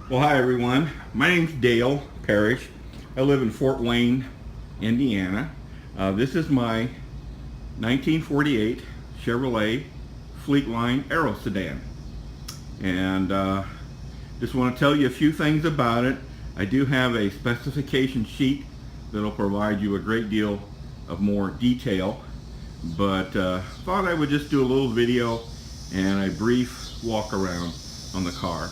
Well, hi everyone. My name's Dale Parrish. I live in Fort Wayne, Indiana. This is my 1948 Chevrolet Fleetline Aero sedan. And just want to tell you a few things about it. I do have a specification sheet that'll provide you a great deal of more detail. But thought I would just do a little video and a brief walk around on the car.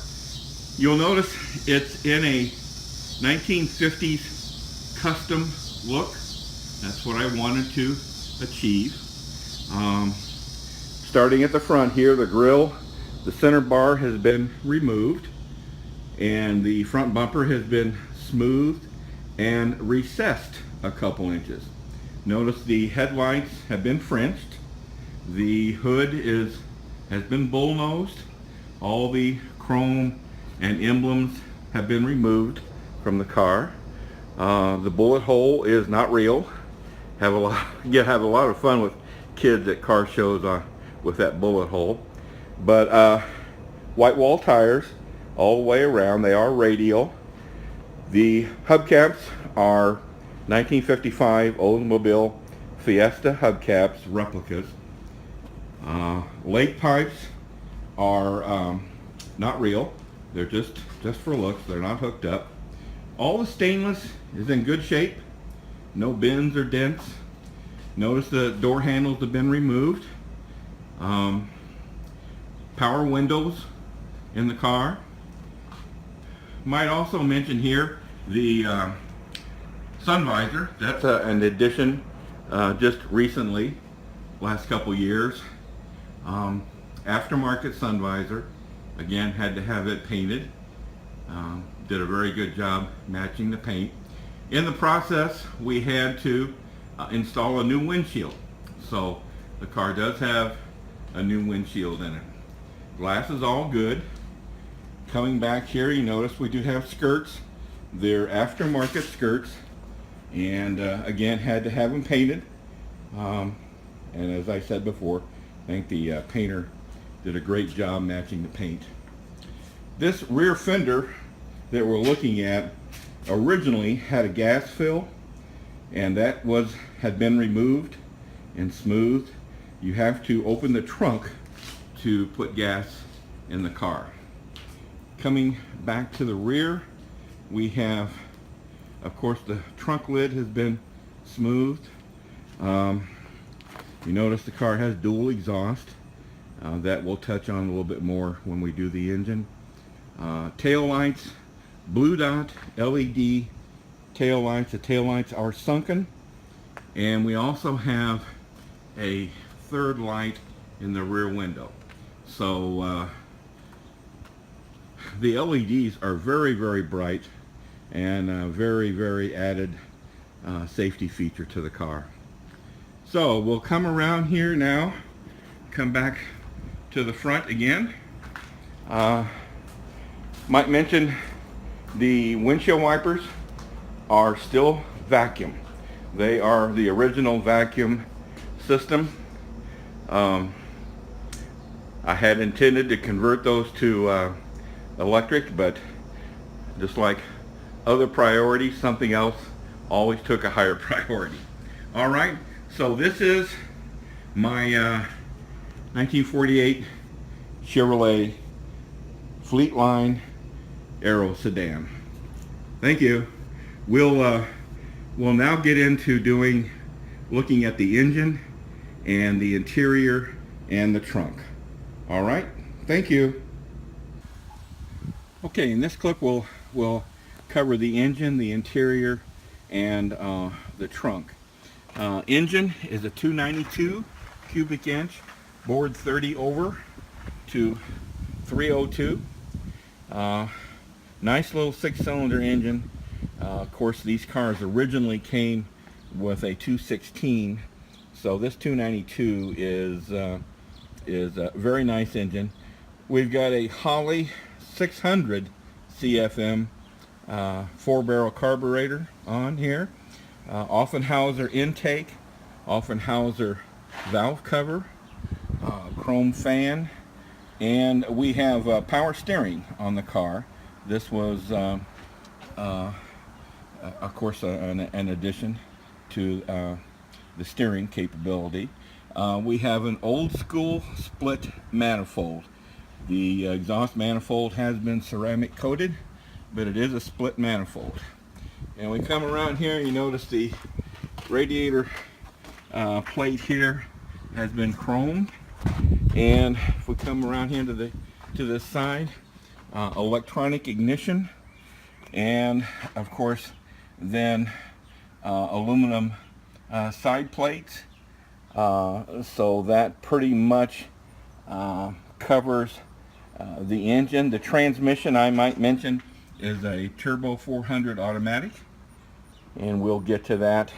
You'll notice it's in a 1950s custom look. That's what I wanted to achieve. Starting at the front here, the grille, the center bar has been removed and the front bumper has been smoothed and recessed a couple inches. Notice the headlights have been Frenched. The hood has been bullnosed. All the chrome and emblems have been removed from the car. The bullet hole is not real. Have a lot of fun with kids at car shows with that bullet hole. But white wall tires all the way around. They are radial. The hubcaps are 1955 Oldsmobile Fiesta hubcaps, replicas. Lake pipes are not real. They're just for looks. They're not hooked up. All the stainless is in good shape. No bends or dents. Notice the door handles have been removed. Power windows in the car. Might also mention here the sun visor. That's an addition just recently, last couple years. Aftermarket sun visor. Again, had to have it painted. Did a very good job matching the paint. In the process, we had to install a new windshield. So the car does have a new windshield in it. Glass is all good. Coming back here, you notice we do have skirts. They're aftermarket skirts. And again, had to have them painted. And as I said before, I think the painter did a great job matching the paint. This rear fender that we're looking at originally had a gas fill, and that had been removed and smoothed. You have to open the trunk to put gas in the car. Coming back to the rear, we have, of course, the trunk lid has been smoothed. You notice the car has dual exhaust. That we'll touch on a little bit more when we do the engine. Tail lights, blue dot LED tail lights. The tail lights are sunken, and we also have a third light in the rear window. So the LEDs are very, very bright and very, very added safety feature to the car. So we'll come around here now, come back to the front again. Might mention the windshield wipers are still vacuum. They are the original vacuum system. I had intended to convert those to electric, but just like other priorities, something else always took a higher priority. All right, so this is my 1948 Chevrolet Fleetline Aero sedan. Thank you. We'll now get into looking at the engine and the interior and the trunk. All right. Thank you. Okay, in this clip we'll cover the engine, the interior, and the trunk. Engine is a 292 cubic inch, bored 30 over to 302. Nice little 6-cylinder engine. Of course, these cars originally came with a 216, so this 292 is a very nice engine. We've got a Holley 600 CFM 4-barrel carburetor on here. Offenhauser intake, Offenhauser valve cover, chrome fan, and we have power steering on the car. This was, of course, an addition to the steering capability. We have an old school split manifold. The exhaust manifold has been ceramic coated, but it is a split manifold. And we come around here, you notice the radiator plate here has been chromed. And if we come around here to this side, electronic ignition, and of course then aluminum side plates. So that pretty much covers the engine. The transmission, I might mention, is a Turbo 400 automatic, and we'll get to that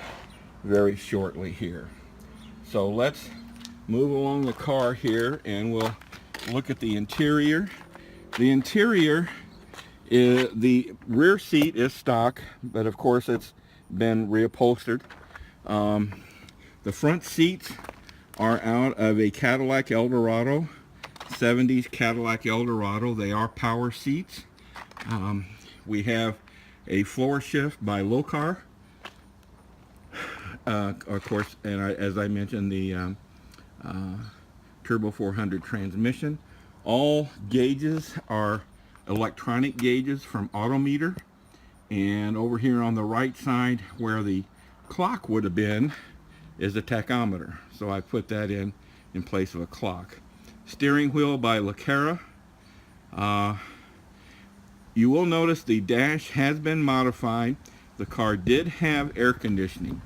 very shortly here. So let's move along the car here and we'll look at the interior. The interior is, the rear seat is stock, but of course it's been reupholstered. The front seats are out of a Cadillac Eldorado, 70s Cadillac Eldorado. They are power seats. We have a floor shift by Lokar. Of course, and as I mentioned, the Turbo 400 transmission. All gauges are electronic gauges from Autometer. And over here on the right side, where the clock would have been, is a tachometer. So I put that in place of a clock. Steering wheel by Lucera. You will notice the dash has been modified. The car did have air conditioning,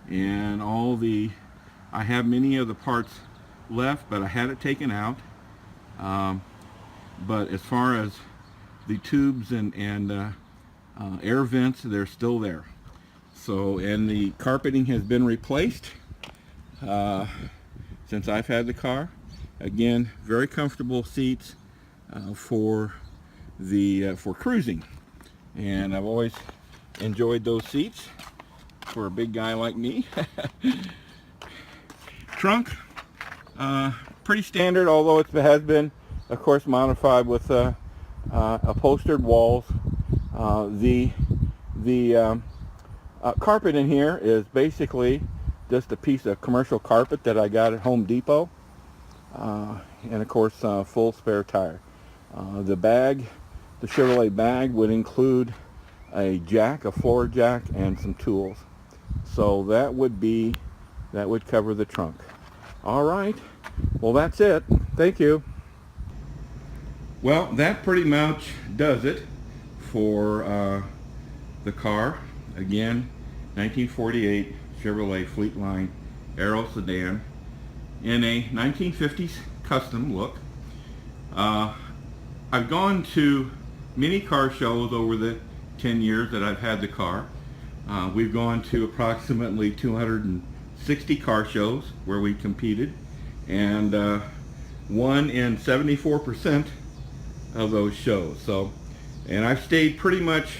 and I have many of the parts left, but I had it taken out. But as far as the tubes and air vents, they're still there. So, and the carpeting has been replaced since I've had the car. Again, very comfortable seats for cruising, and I've always enjoyed those seats for a big guy like me. Trunk, pretty standard, although it has been, of course, modified with upholstered walls. The carpet in here is basically just a piece of commercial carpet that I got at Home Depot, and of course full spare tire. The bag, the Chevrolet bag, would include a jack, a floor jack, and some tools. So that would cover the trunk. All right, well, that's it. Thank you. Well, that pretty much does it for the car. Again, 1948 Chevrolet Fleetline Aero sedan in a 1950s custom look. I've gone to many car shows over the 10 years that I've had the car. We've gone to approximately 260 car shows where we competed, and won in 74% of those shows. So, and I've stayed pretty much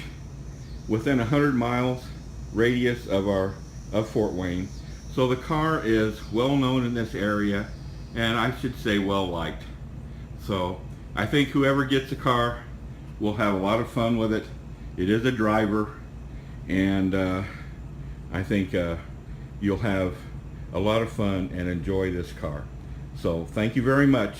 within 100 miles radius of Fort Wayne. So the car is well known in this area, and I should say well liked. So I think whoever gets the car will have a lot of fun with it. It is a driver, and I think you'll have a lot of fun and enjoy this car. So thank you very much.